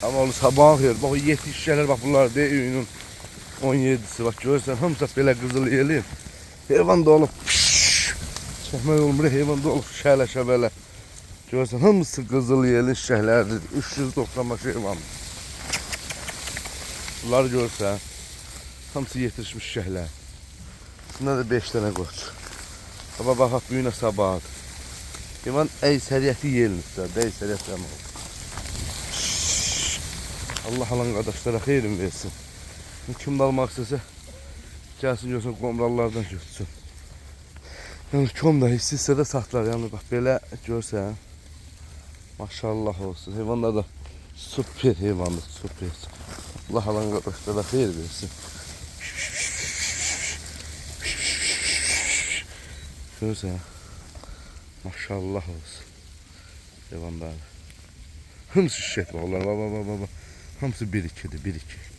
Ama onu sabah yer. Bak yetişişler bak bunlar de ünün 17'si bak görürsen hamısı belə qızıl yeli. Heyvan da olup çəkmək olmur, heyvan da olup şəhləşə belə. Görürsən hamısı qızıl yeli şəhlərdir. 390 baş heyvan. Bunları görürsən hamısı yetişmiş şəhlər. Bunda da 5 dənə qoç. Baba bax bu günə sabahdır. Heyvan əysəriyyəti yelmişsə, əysəriyyət amma. Allah alan qardaşlara xeyrin versin. Kim de almak istese gelsin görsün komrallardan görsün. Yani kim da istese de satlar yani bak böyle görsen. Maşallah olsun. Heyvanlar da süper heyvanlar süper. Allah alan kardeşlara hayır versin. Görsen. Maşallah olsun. Heyvanlar. Hamısı şişet var. Baba. Hamısı bir ikidi bir iki.